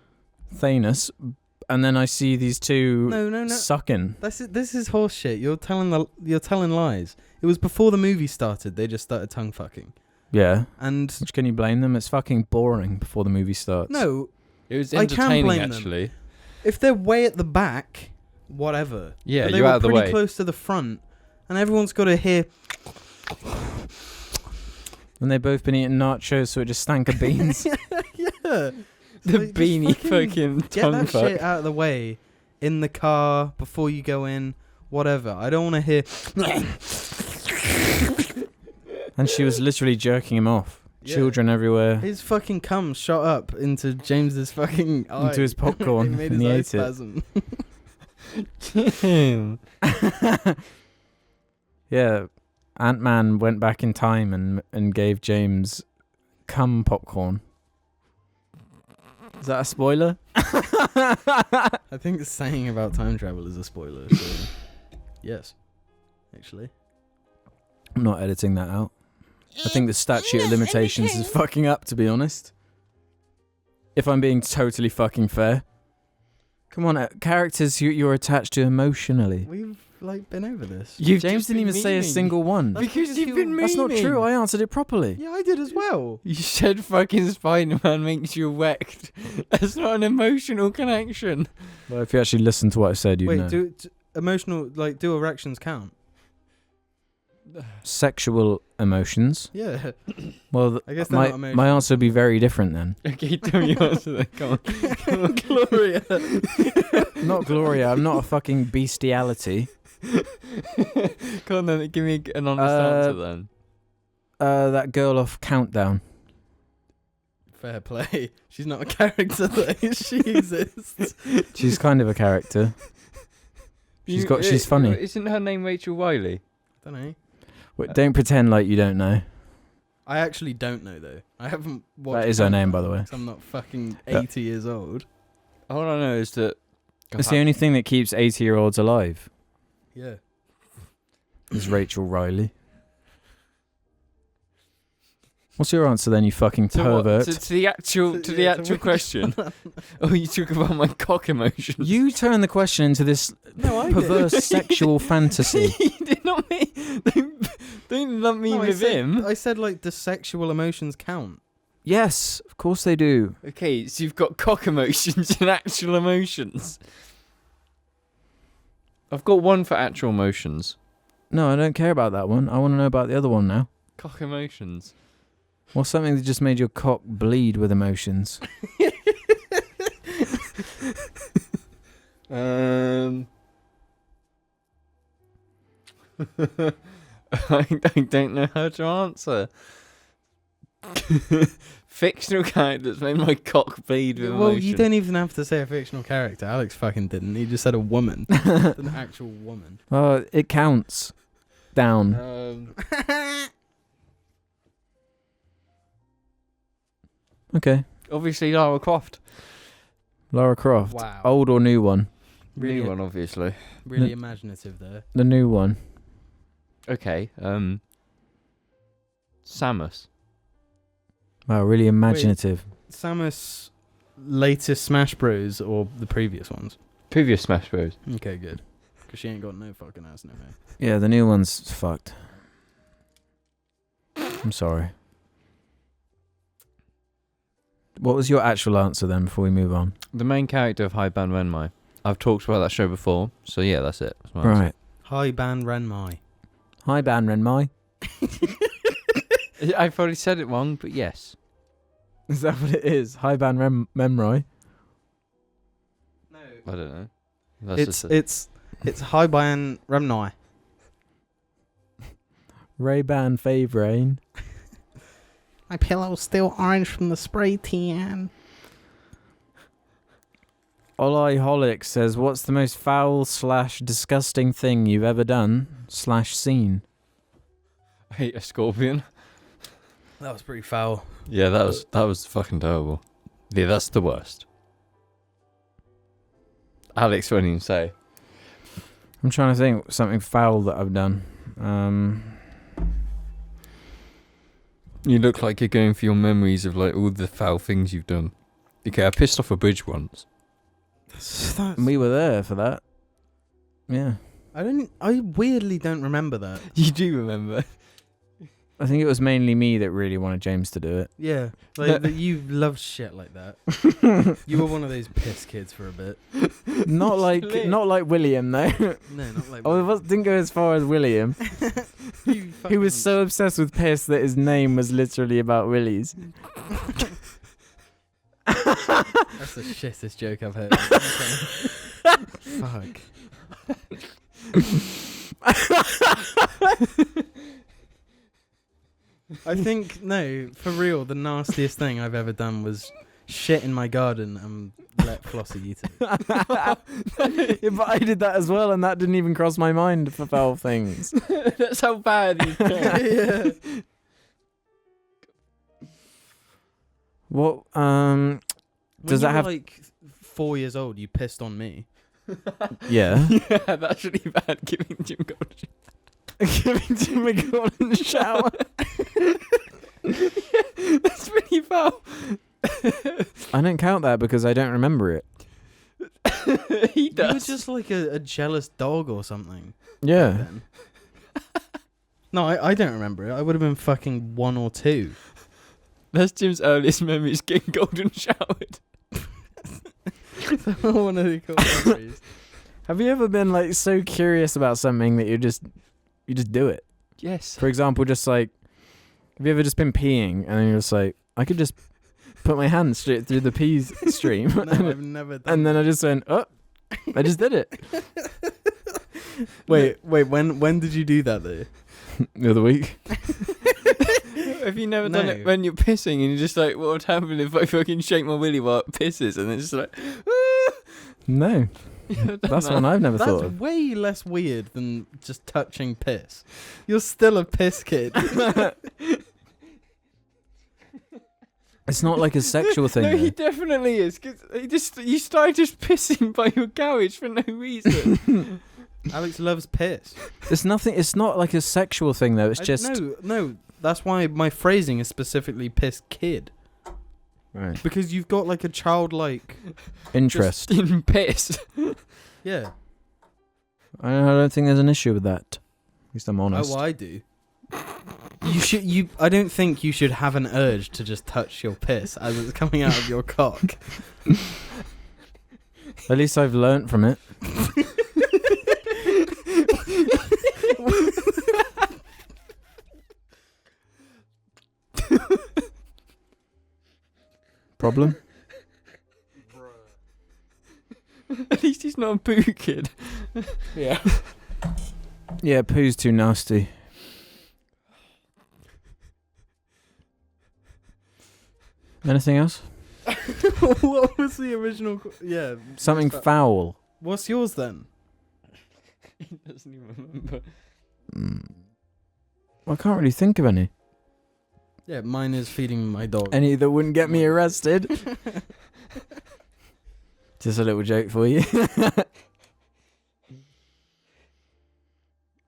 and then I see these two sucking. This is horse shit. You're telling lies. It was before the movie started. They just started tongue fucking. Yeah. And which can you blame them? It's fucking boring before the movie starts. No, it was entertaining actually. If they're way at the back, whatever. Yeah, but you're out of the way. They were pretty close to the front, and everyone's got to hear. And they've both been eating nachos, so it just stank of beans. Yeah. The beanie fucking get that shit out of the way in the car before you go in, whatever. I don't want to hear. And she was literally jerking him off. Yeah. Children everywhere. His fucking cum shot up into James's fucking eye. Into his popcorn. It made and his he eye ate spasm. it. Yeah. Ant-Man went back in time and gave James cum popcorn. Is that a spoiler? I think saying about time travel is a spoiler. So yes, actually. I'm not editing that out. I think the statute of limitations is fucking up, to be honest. If I'm being totally fucking fair. Come on, characters you're attached to emotionally. We've been over this. James didn't even say a single one. Because you've been meaning. That's not true. I answered it properly. Yeah, I did as well. You said fucking Spider-Man makes you erect. That's not an emotional connection. Well, if you actually listen to what I said, you'd know. Do emotional, do erections count? Sexual emotions. Yeah. Well, I guess my answer would be very different then. Okay, tell me your answer then. Come on. Gloria. Not Gloria. I'm not a fucking bestiality. Come on then, give me an honest answer then. That girl off Countdown. Fair play. She's not a character though. She exists. She's kind of a character. She's funny. Isn't her name Rachel Wiley? I don't know. Wait, don't pretend like you don't know. I actually don't know though. I haven't watched. That is her name, by the way. I'm not fucking 80 years old. All I know is that it's the only thing that keeps 80-year-olds alive. Yeah. Is Rachel Riley. What's your answer then, you fucking To what? pervert? To the actual question. Oh, you talk about my cock emotions. You turn the question into this No, I perverse sexual fantasy. You did not me. Don't lump me with him. I said, like, does sexual emotions count? Yes, of course they do. Okay, so you've got cock emotions and actual emotions. I've got one for actual emotions. No, I don't care about that one. I want to know about the other one now. Cock emotions. What's something that just made your cock bleed with emotions? I don't know how to answer. Fictional character that's made my cock bleed with Well, emotion. you don't even have to say a fictional character. Alex fucking didn't. He just said a woman. An actual woman. Oh, it counts. Down. Okay. Obviously Lara Croft. Lara Croft. Wow. Old or new one? New one, obviously. Really imaginative there. The new one. Okay. Samus. Wow, really imaginative. Samus' latest Smash Bros. Or the previous ones? Previous Smash Bros. Okay, good. Because she ain't got no fucking ass, no way. Yeah, the new one's fucked. I'm sorry. What was your actual answer then before we move on? The main character of High Band Renmai. I've talked about that show before, so yeah, that's it. That's my Right. Hi, Ban Renmai. Hi, Ban Renmai. answer. I've already said it wrong, but yes. Is that what it is? Hi, Ban Memroy. No. I don't know. That's It's Hi Ban Renmai. Ray-Ban Favrain. My pillow's still orange from the spray tan. Olai Holic says, what's the most foul / disgusting thing you've ever done / seen? I hate a scorpion. That was pretty foul. Yeah, that was fucking terrible. Yeah, that's the worst. Alex, what do you say? I'm trying to think something foul that I've done. You look like you're going for your memories of like all the foul things you've done. Okay, I pissed off a bridge once. We were there for that. Yeah. I weirdly don't remember that. You do remember? I think it was mainly me that really wanted James to do it. Yeah. Like, you love shit like that. You were one of those piss kids for a bit. Not like William though. No, not like Oh, it didn't go as far as William. He was so obsessed with piss that his name was literally about willies. That's the shittest joke I've heard. Fuck. I think, no, for real, the nastiest thing I've ever done was shit in my garden and let Flossie eat it. Yeah, but I did that as well, and that didn't even cross my mind for foul things. That's how bad you can. Yeah. What? Does When that you have? were like 4 years old, you pissed on me. Yeah. Yeah, that's really bad. Giving Jim Gold. Giving Jim a golden shower. Yeah, that's pretty foul. I don't count that because I don't remember it. He You were does. just like a jealous dog or something. Yeah. Then. No, I don't remember it. I would have been fucking 1 or 2. That's Jim's earliest memories getting golden showered. One of the cool memories. Have you ever been like so curious about something that you just do it? Yes. For example, just like, have you ever just been peeing and then you're just like, I could just put my hand straight through the pee stream. No, I've never done And then I just went, oh, I just did it. Wait, when did you do that though? The other week. Have you never done No. it when you're pissing and you're just like, what would happen if I fucking shake my willy while it pisses? And it's just like, No, that's one I've never That's thought of. way less weird than just touching piss. You're still a piss kid. It's not like a sexual thing. No, though. he definitely is. Cause you started just pissing by your garage for no reason. Alex loves piss. It's nothing. It's not like a sexual thing though. It's just no. That's why my phrasing is specifically piss kid. Right. Because you've got like a childlike Interest. In piss. yeah. I don't think there's an issue with that. At least I'm honest. Oh, I do. I don't think you should have an urge to just touch your piss as it's coming out of your cock. At least I've learnt from it. Problem? At least he's not a poo kid. Yeah. Yeah, poo's too nasty. Anything else? What was the original? Yeah. Something foul. What's yours then? He doesn't even remember. I can't really think of any. Yeah, mine is feeding my dog. Any that wouldn't get me arrested. Just a little joke for you.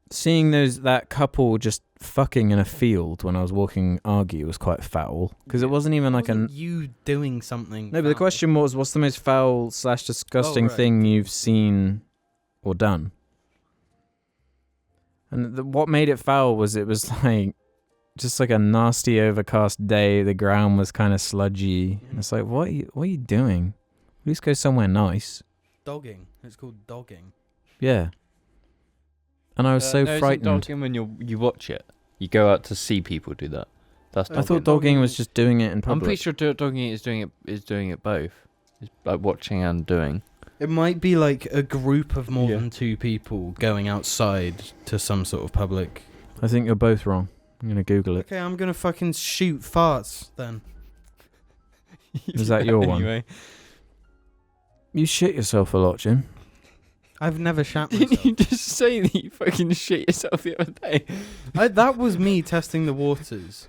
Seeing that couple just fucking in a field when I was walking Argy was quite foul. Because it wasn't even like you doing something. No, but the question was, what's the most foul / disgusting thing you've seen or done? And what made it foul was it was like just like a nasty overcast day. The ground was kind of sludgy. And it's like, what are you doing? At least go somewhere nice. Dogging. It's called dogging. Yeah. And I was so frightened. Dogging when you watch it. You go out to see people do that. That's I thought dogging was just doing it in public. I'm pretty sure dogging is doing it both. It's like watching and doing. It might be like a group of more than 2 people going outside to some sort of public. I think you're both wrong. I'm going to Google it. Okay, I'm going to fucking shoot farts then. Is that your anyway. one? You shit yourself a lot, Jim. I've never shat myself. Didn't you just say that you fucking shit yourself the other day? That was me testing the waters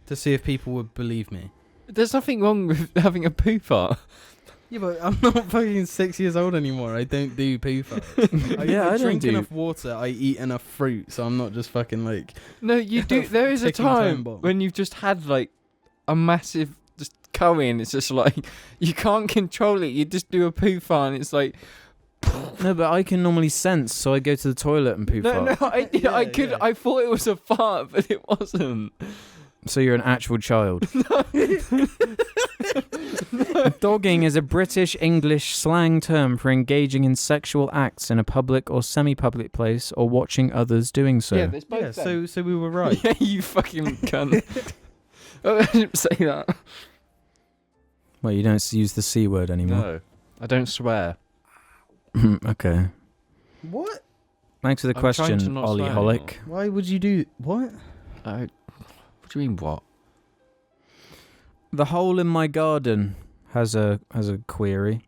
to see if people would believe me. There's nothing wrong with having a poo fart. Yeah, but I'm not fucking 6 years old anymore. I don't do poo farts. I drink enough water. I eat enough fruit, so I'm not just fucking like. No, you do. There is a ticking time time bomb. when you've just had like a massive just curry, and it's just like you can't control it. You just do a poo fart, and it's like. No, but I can normally sense, so I go to the toilet and poo fart. No, I could. yeah. I thought it was a fart, but it wasn't. So you're an actual child. Dogging is a British English slang term for engaging in sexual acts in a public or semi-public place or watching others doing so. Yeah, there's both. Yeah, then. so we were right. Yeah, you fucking cunt. Oh, I didn't say that. Well, you don't use the C word anymore. No, I don't swear. Okay. What? Thanks for the I'm trying question, to not Ollie swear Holic. anymore. Why would you do what? What do you mean what? The hole in my garden has a query.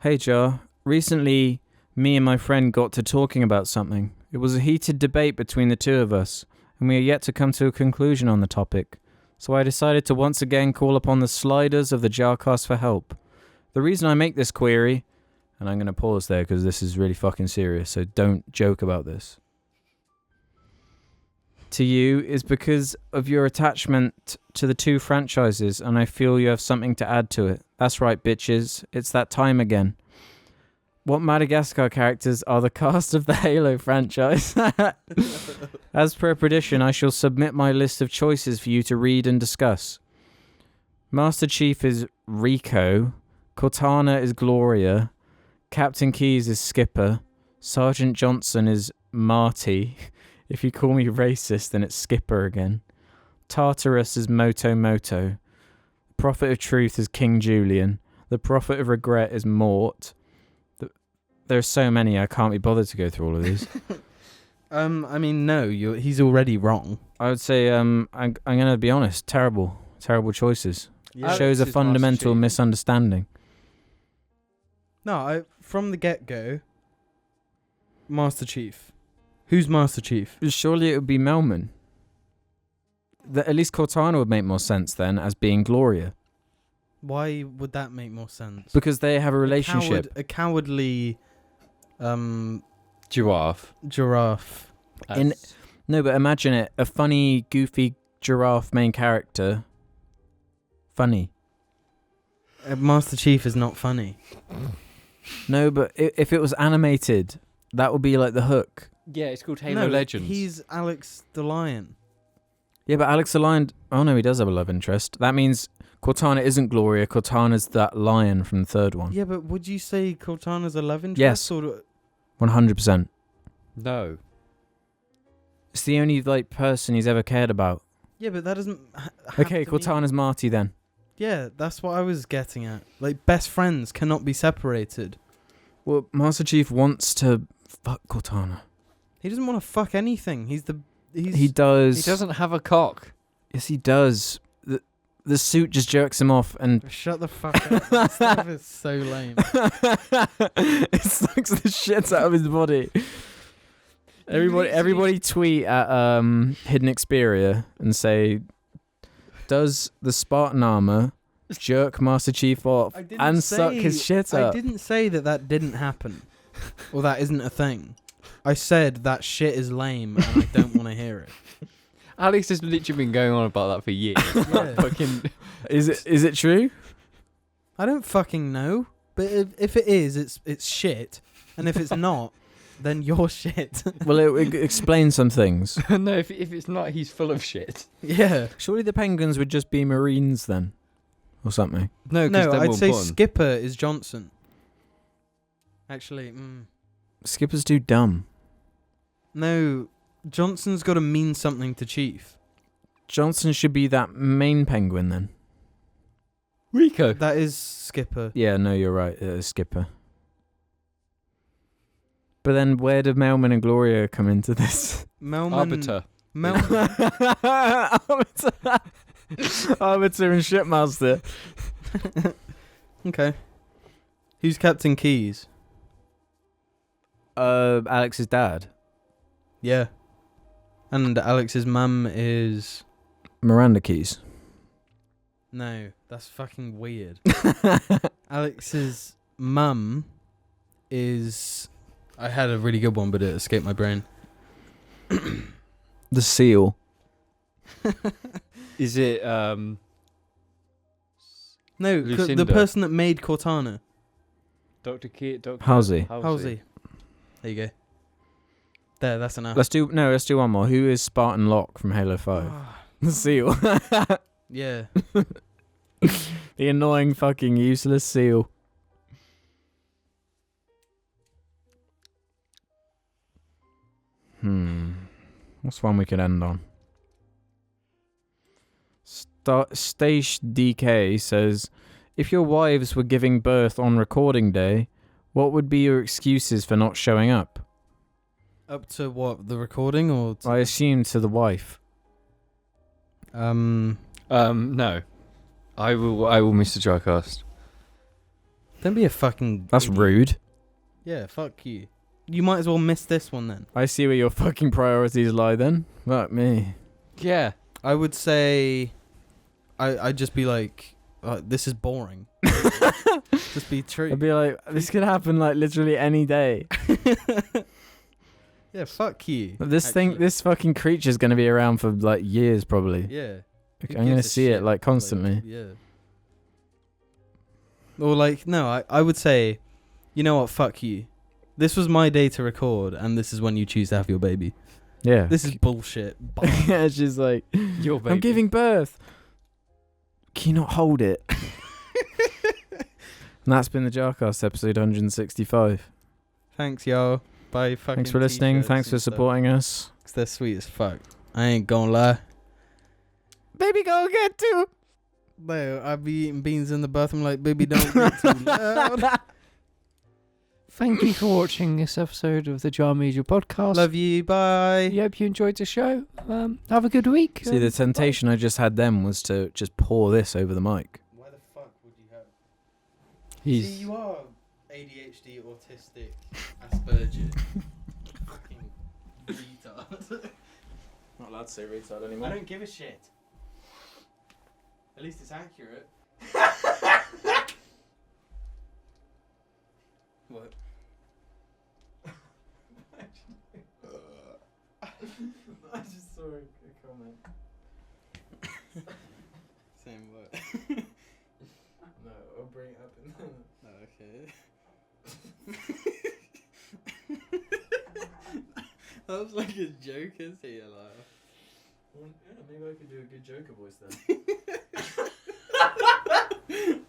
Hey Jar, recently me and my friend got to talking about something. It was a heated debate between the two of us, and we are yet to come to a conclusion on the topic. So I decided to once again call upon the sliders of the JARCAST for help. The reason I make this query, and I'm going to pause there because this is really fucking serious, so don't joke about this, to you is because of your attachment to the 2 franchises, and I feel you have something to add to it. That's right, bitches. It's that time again. What Madagascar characters are the cast of the Halo franchise? As per tradition, I shall submit my list of choices for you to read and discuss. Master Chief is Rico. Cortana is Gloria. Captain Keyes is Skipper. Sergeant Johnson is Marty. If you call me racist, then it's Skipper again. Tartarus is Moto Moto. The Prophet of Truth is King Julian. The Prophet of Regret is Mort. There are so many, I can't be bothered to go through all of these. I mean, no, he's already wrong. I would say, I'm going to be honest, terrible choices. Yeah. Shows a This is fundamental Master Chief. misunderstanding. No, from the get-go, Master Chief. Who's Master Chief? Surely it would be Melman. At least Cortana would make more sense then as being Gloria. Why would that make more sense? Because they have a relationship. A cowardly Giraffe. giraffe. No, but imagine it. A funny, goofy giraffe main character. Funny. Master Chief is not funny. No, but if it was animated, that would be like the hook. Yeah, it's called Halo No, Legends. he's Alex the Lion. Yeah, but Alex the Lion... Oh, no, he does have a love interest. That means Cortana isn't Gloria. Cortana's that lion from the third one. Yeah, but would you say Cortana's a love interest? Yes. Or 100%. No. It's the only like person he's ever cared about. yeah, but that doesn't. Okay, Cortana's Marty then. Yeah, that's what I was getting at. Like, best friends cannot be separated. Well, Master Chief wants to fuck Cortana. He doesn't want to fuck anything. He He does. He doesn't have a cock. Yes, he does. The suit just jerks him off and... Shut the fuck up. That stuff is so lame. it sucks the shit out of his body. Everybody tweet at Hidden Xperia and say, does the Spartan armor jerk Master Chief off and suck his shit up? I didn't say that didn't happen. Or that isn't a thing. I said that shit is lame and I don't want to hear it. Alex has literally been going on about that for years. Yeah. Fucking. Is it true? I don't fucking know. But if it is, it's shit. And if it's not, then you're shit. Well, it explains some things. No, if it's not, he's full of shit. Yeah. Surely the Penguins would just be Marines then, or something. No, No, they're I'd more say important. Skipper is Johnson. Actually, Skipper's too dumb. no, Johnson's got to mean something to Chief. Johnson should be that main Penguin then. Rico. That is Skipper. Yeah, no, you're right. Skipper. But then where do Melman and Gloria come into this? Melman. Arbiter. Arbiter. Arbiter and Shipmaster. Okay. Who's Captain Keys? Alex's dad. Yeah. And Alex's mum is... Miranda Keys. No, that's fucking weird. Alex's mum is... I had a really good one, but it escaped my brain. The Seal. Is it No, the Lucinda. person that made Cortana. Dr. Halsey. Halsey. There you go. There, that's enough. Let's do one more. Who is Spartan Locke from Halo 5? The Seal. Yeah. The annoying fucking useless seal. What's one we could end on? Stash DK says, if your wives were giving birth on recording day, what would be your excuses for not showing up? Up to what? The recording or... I assume to the wife. No. I will miss the JARCAST. Don't be a fucking... That's idiot. rude. Yeah, fuck you. You might as well miss this one then. I see where your fucking priorities lie then. Fuck me. Yeah. I would say... I'd just be like, this is boring. Just be true. I'd be like, this could happen like literally any day. Yeah, fuck you. This actually. this fucking creature's going to be around for like years probably. Yeah. Who I'm going to gives a see it shit? like constantly. Yeah. Or like, no, I would say, you know what, fuck you. This was my day to record, and this is when you choose to have your baby. Yeah. This is bullshit. Bye. Yeah, she's like, Your baby. I'm giving birth. Can you not hold it? And that's been the JARCAST episode 165. Thanks, y'all. Bye. Fucking Thanks for listening. t-shirts Thanks for and stuff. supporting us. 'Cause they're sweet as fuck. I ain't gonna lie. Baby, go get to. No, I be eating beans in the bathroom like, baby, don't get too loud. Thank you for watching this episode of the Jar Media Podcast. Love you. Bye. I hope you enjoyed the show. Have a good week. See, the temptation I just had then was to just pour this over the mic. Why the fuck would you have... He's See, you are ADHD, autistic, Asperger. Fucking retard. Not allowed to say retard I anymore. don't give a shit. At least it's accurate. What? I just saw a comment. Same what? No, I'll bring it up in Okay. That was like a Joker's here laugh. Well, yeah, maybe I could do a good Joker voice then.